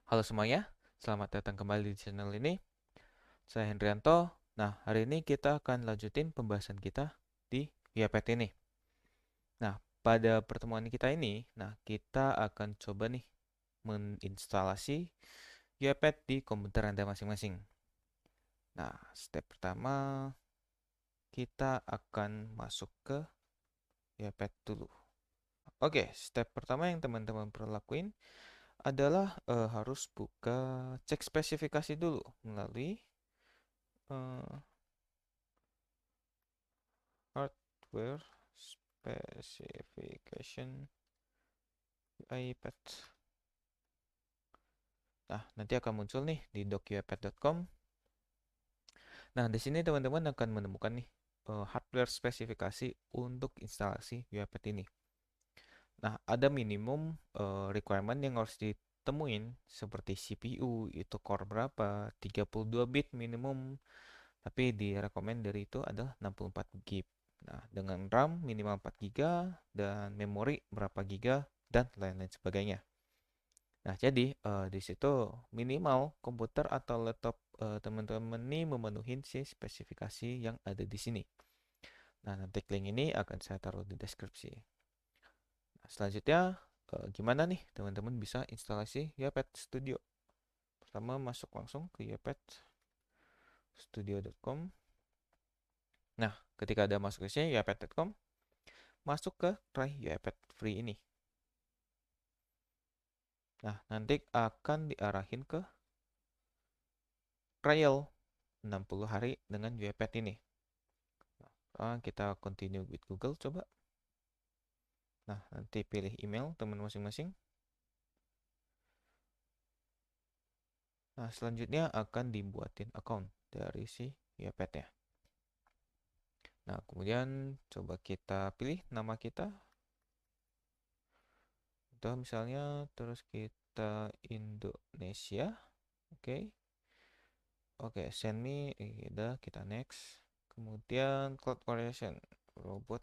Halo semuanya, selamat datang kembali di channel ini. Saya Hendrianto. Nah, hari ini kita akan lanjutin pembahasan kita di UiPath ini. Nah, pada pertemuan kita ini, kita akan coba nih menginstalasi UiPath di komputer Anda masing-masing. Nah, step pertama kita akan masuk ke UiPath dulu. Oke, step pertama yang teman-teman perlu lakuin adalah harus buka cek spesifikasi dulu melalui eh, hardware specification UiPath. Nah, nanti akan muncul nih di docuipath.com. Nah, di sini teman-teman akan menemukan nih hardware spesifikasi untuk instalasi UiPath ini. Nah, ada minimum requirement yang harus ditemuin seperti CPU itu core berapa, 32 bit minimum, tapi direkomend dari itu adalah 64 GB. Nah, dengan RAM minimal 4 GB dan memori berapa GB dan lain-lain sebagainya. Nah, jadi di situ minimal komputer atau laptop teman-teman ini memenuhi si spesifikasi yang ada di sini. Nah, nanti link ini akan saya taruh di deskripsi. Nah, selanjutnya gimana nih teman-teman bisa instalasi UiPath Studio? Pertama masuk langsung ke uipathstudio.com. Nah, ketika ada masuk ke sini uipath.com, masuk ke try UiPath free ini. Nah, nanti akan diarahin ke trial 60 hari dengan UiPath ini. Kita continue with Google coba. Nah, nanti pilih email teman masing-masing. Nah, selanjutnya akan dibuatin account dari si UiPath-nya. Nah, kemudian coba kita pilih nama kita. Atau misalnya terus kita Indonesia. Oke. Oke, send me. Udah, kita next. Kemudian cloud variation robot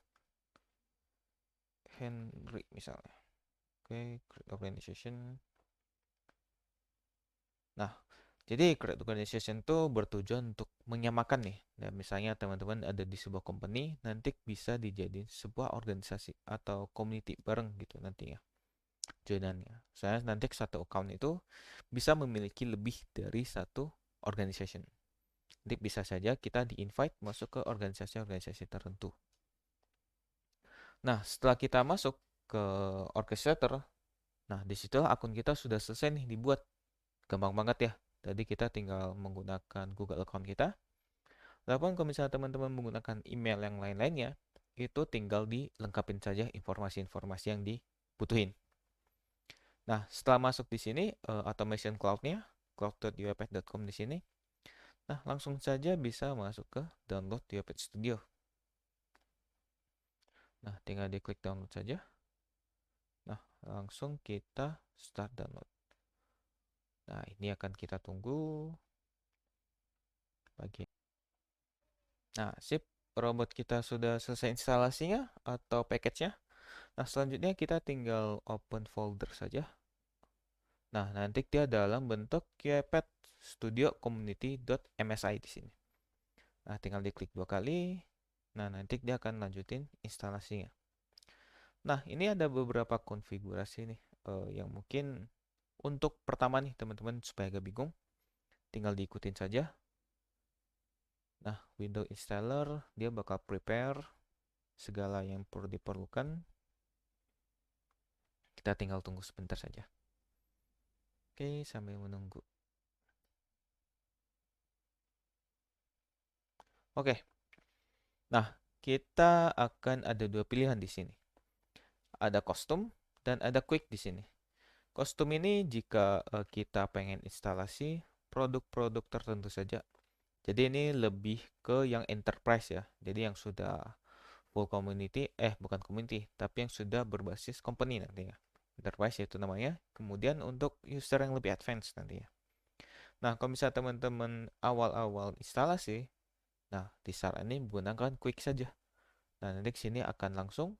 Henry misalnya. Oke, create organization. Nah, jadi create organization itu bertujuan untuk menyamakan nih. Nah, misalnya teman-teman ada di sebuah company, nanti bisa dijadiin sebuah organisasi atau community bareng gitu nantinya. Joinannya. Saya nanti satu account itu bisa memiliki lebih dari satu organization. Nanti bisa saja kita di-invite masuk ke organisasi-organisasi tertentu. Nah, setelah kita masuk ke orchestrator, nah disitulah akun kita sudah selesai nih dibuat. Gampang banget ya. Jadi kita tinggal menggunakan Google account kita. Lalu kalau misalnya teman-teman menggunakan email yang lain-lainnya, itu tinggal dilengkapin saja informasi-informasi yang dibutuhin. Nah, setelah masuk di sini automation cloud-nya, cloud.uipath.com di sini. Nah, langsung saja bisa masuk ke download UiPath Studio. Nah, tinggal diklik download saja. Nah, langsung kita start download. Nah, ini akan kita tunggu bagi. Nah, sip. Robot kita sudah selesai instalasinya atau package-nya. Nah, selanjutnya kita tinggal open folder saja. Nah, nanti dia dalam bentuk UiPath Studio Community.msi di sini. Nah, tinggal diklik 2 kali. Nah, nanti dia akan lanjutin instalasinya. Nah, ini ada beberapa konfigurasi nih yang mungkin untuk pertama nih teman-teman supaya gak bingung, tinggal diikutin saja. Nah, Windows installer dia bakal prepare segala yang perlu diperlukan. Kita tinggal tunggu sebentar saja. Oke, sambil menunggu. Oke. Nah, kita akan ada dua pilihan di sini. Ada kostum dan ada quick di sini. Kostum ini jika kita pengen instalasi produk-produk tertentu saja. Jadi ini lebih ke yang enterprise ya. Jadi yang sudah full community, bukan community, tapi yang sudah berbasis company nantinya. Enterprise itu namanya. Kemudian untuk user yang lebih advance nantinya. Nah, kalau misalnya teman-teman awal-awal instalasi, nah disarankan menggunakan quick saja. Nah, nanti sini akan langsung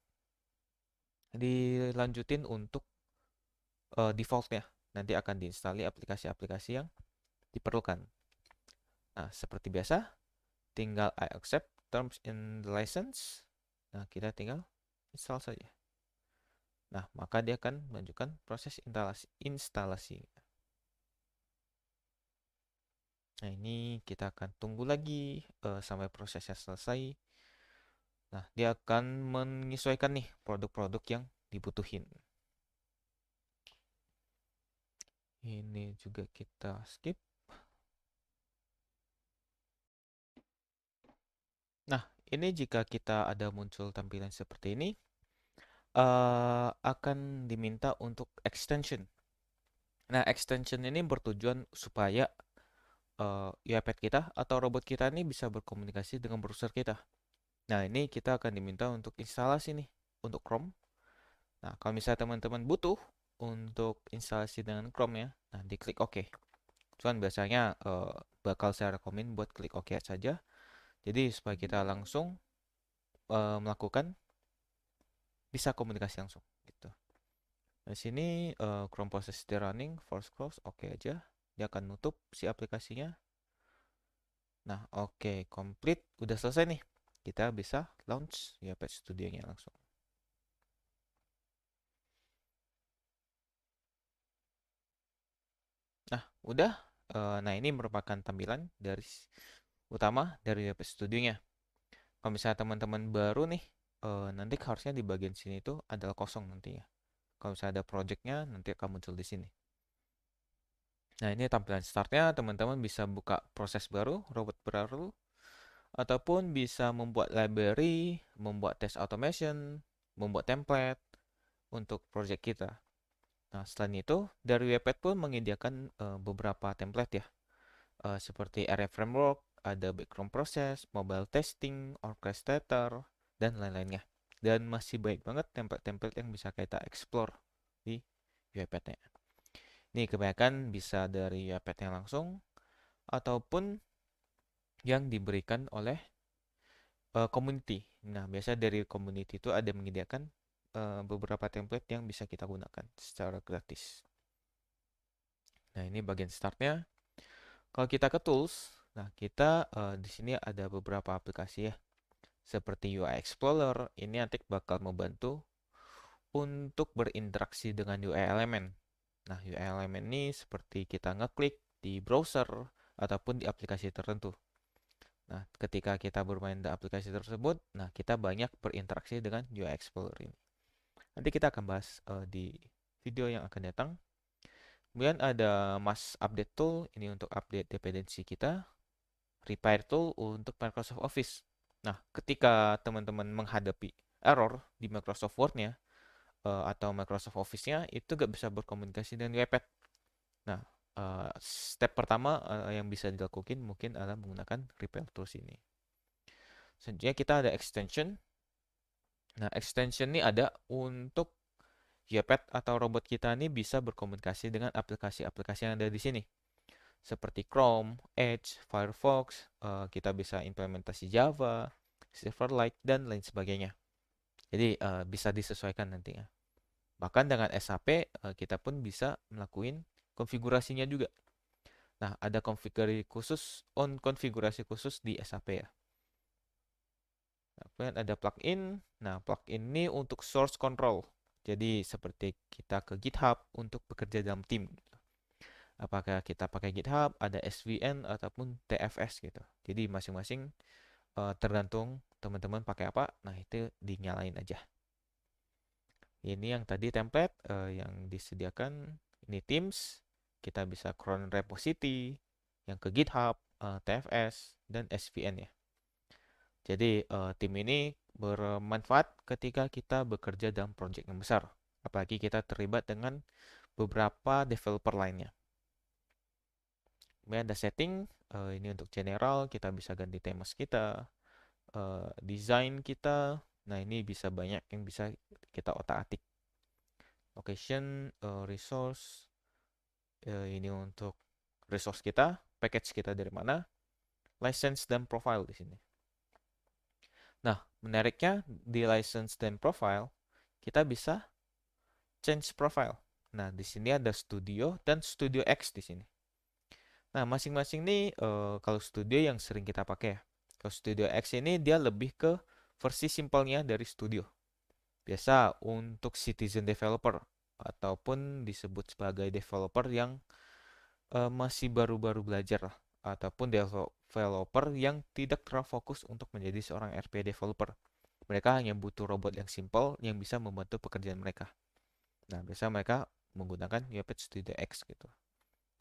dilanjutin untuk defaultnya. nanti akan diinstalli aplikasi-aplikasi yang diperlukan. Nah, seperti biasa, tinggal I accept terms in the license. Nah, kita tinggal install saja. Nah, maka dia akan menunjukkan proses instalasi. Nah, ini kita akan tunggu lagi sampai prosesnya selesai. Nah, dia akan menyesuaikan nih produk-produk yang dibutuhin. Ini juga kita skip. Nah, ini jika kita ada muncul tampilan seperti ini, akan diminta untuk extension. Nah, extension ini bertujuan supaya UiPath kita atau robot kita ini bisa berkomunikasi dengan browser kita. Nah, ini kita akan diminta untuk instalasi nih untuk Chrome. Nah, kalau misalnya teman-teman butuh untuk instalasi dengan Chrome ya, nah diklik OK. Cuman biasanya bakal saya rekomen buat klik OK saja. Jadi supaya kita langsung melakukan bisa komunikasi langsung gitu. Di sini Chrome process is running, force close, oke aja. Dia akan nutup si aplikasinya. Nah, oke, complete, udah selesai nih. Kita bisa launch UiPath Studio-nya langsung. Nah, udah. Nah, ini merupakan tampilan dari utama dari UiPath Studio-nya. Kalau misalnya teman-teman baru nih, nanti harusnya di bagian sini itu adalah kosong nantinya. Kalau misalnya ada project-nya, nanti akan muncul di sini. Nah, ini tampilan startnya, teman-teman bisa buka proses baru, robot baru, ataupun bisa membuat library, membuat test automation, membuat template untuk project kita. Nah, selain itu, dari UiPath pun menyediakan beberapa template ya, seperti area framework, ada background process, mobile testing, orchestrator, dan lain-lainnya. Dan masih baik banget template-template yang bisa kita explore di UiPath-nya. Ini kebanyakan bisa dari UiPath-nya langsung, ataupun yang diberikan oleh community. Nah, biasa dari community itu ada menyediakan beberapa template yang bisa kita gunakan secara gratis. Nah, ini bagian startnya. Kalau kita ke tools, nah kita di sini ada beberapa aplikasi ya, seperti UI Explorer. Ini nanti bakal membantu untuk berinteraksi dengan UI element. Nah, UI element ini seperti kita ngeklik di browser ataupun di aplikasi tertentu. Nah, ketika kita bermain di aplikasi tersebut, nah kita banyak berinteraksi dengan UI Explorer ini. Nanti kita akan bahas di video yang akan datang. Kemudian ada Mass Update Tool, ini untuk update dependensi kita. Repair Tool untuk Microsoft Office. Nah, ketika teman-teman menghadapi error di Microsoft Word-nya atau Microsoft Office-nya, itu gak bisa berkomunikasi dengan UiPath. Nah, step pertama yang bisa dilakukan mungkin adalah menggunakan Repair Tools ini. Selanjutnya kita ada extension. Nah, extension ini ada untuk UiPath atau robot kita ini bisa berkomunikasi dengan aplikasi-aplikasi yang ada di sini. Seperti Chrome, Edge, Firefox, kita bisa implementasi Java, Silverlight, dan lain sebagainya. Jadi bisa disesuaikan nantinya. Bahkan dengan SAP kita pun bisa melakukan konfigurasinya juga. Nah, ada konfigurasi khusus di SAP ya. Nah, kemudian ada plugin. Nah, plugin ini untuk source control. Jadi seperti kita ke GitHub untuk bekerja dalam tim. Apakah kita pakai GitHub, ada SVN ataupun TFS gitu. Jadi masing-masing tergantung teman-teman pakai apa. Nah, itu dinyalain aja. Ini yang tadi template yang disediakan. Ini Teams. Kita bisa cron repository, yang ke GitHub, TFS, dan SVN ya. Jadi tim ini bermanfaat ketika kita bekerja dalam project yang besar. Apalagi kita terlibat dengan beberapa developer lainnya. Kemudian ada setting, ini untuk general, kita bisa ganti themes kita, desain kita. Nah, ini bisa banyak yang bisa kita otak-atik. Location, resource, ini untuk resource kita, package kita dari mana, license dan profile di sini. Nah, menariknya di license dan profile, kita bisa change profile. Nah, di sini ada Studio dan Studio X di sini. Nah, masing-masing nih kalau Studio yang sering kita pakai ya. Kalau Studio X ini dia lebih ke versi simpelnya dari Studio. Biasa untuk citizen developer ataupun disebut sebagai developer yang masih baru-baru belajar lah, ataupun developer yang tidak terlalu fokus untuk menjadi seorang RP developer. Mereka hanya butuh robot yang simple yang bisa membantu pekerjaan mereka. Nah, biasa mereka menggunakan UiPath Studio X gitu.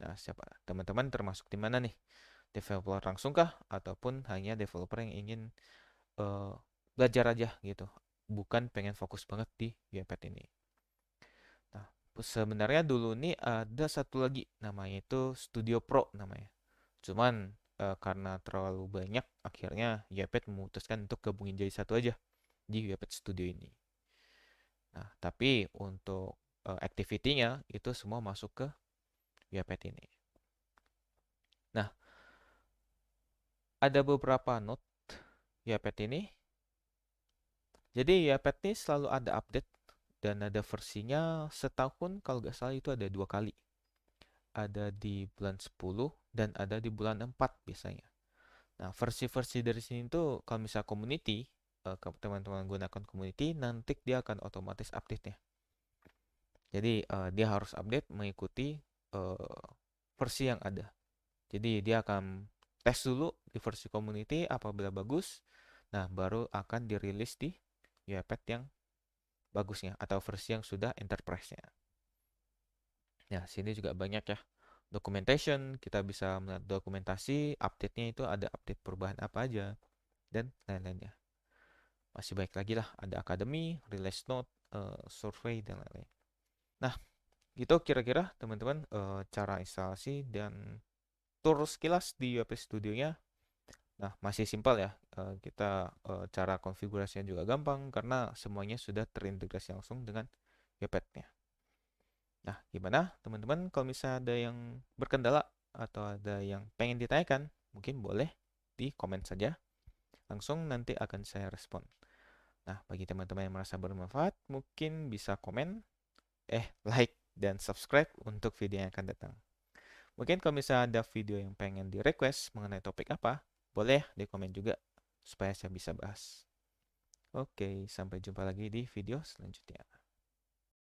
Nah, siapa teman-teman termasuk di mana nih? Developer langsung kah ataupun hanya developer yang ingin uh, belajar aja gitu, bukan pengen fokus banget di UiPath ini. Nah, sebenarnya dulu nih ada satu lagi namanya itu Studio Pro namanya. Cuman karena terlalu banyak, akhirnya UiPath memutuskan untuk gabungin jadi satu aja di UiPath Studio ini. Nah, tapi untuk activity-nya itu semua masuk ke UiPath ini. Nah, ada beberapa note UiPath ini. Jadi UiPath ini selalu ada update dan ada versinya setahun, kalau nggak salah itu ada 2 kali. Ada di bulan 10 dan ada di bulan 4 biasanya. Nah, versi-versi dari sini tuh kalau misalnya community, teman-teman gunakan community, nanti dia akan otomatis update-nya. Jadi dia harus update mengikuti versi yang ada. Jadi dia akan tes dulu di versi community, apabila bagus, nah baru akan dirilis di UiPath yang bagusnya atau versi yang sudah enterprise-nya. Nah, sini juga banyak ya documentation, kita bisa melihat dokumentasi, update-nya itu ada update perubahan apa aja, dan lain-lainnya. Masih baik lagi lah, ada academy, release note, survei, dan lain-lain. Nah, gitu kira-kira teman-teman cara instalasi dan tour sekilas di UiPath Studio-nya. Nah, masih simpel ya. Kita cara konfigurasinya juga gampang karena semuanya sudah terintegrasi langsung dengan UiPath-nya. Nah, gimana teman-teman kalau misalnya ada yang berkendala atau ada yang pengen ditanyakan, mungkin boleh di komen saja. Langsung nanti akan saya respon. Nah, bagi teman-teman yang merasa bermanfaat, mungkin bisa komen, like, dan subscribe untuk video yang akan datang. Mungkin kalau misalnya ada video yang pengen di-request mengenai topik apa, boleh di komen juga supaya saya bisa bahas. Oke, sampai jumpa lagi di video selanjutnya.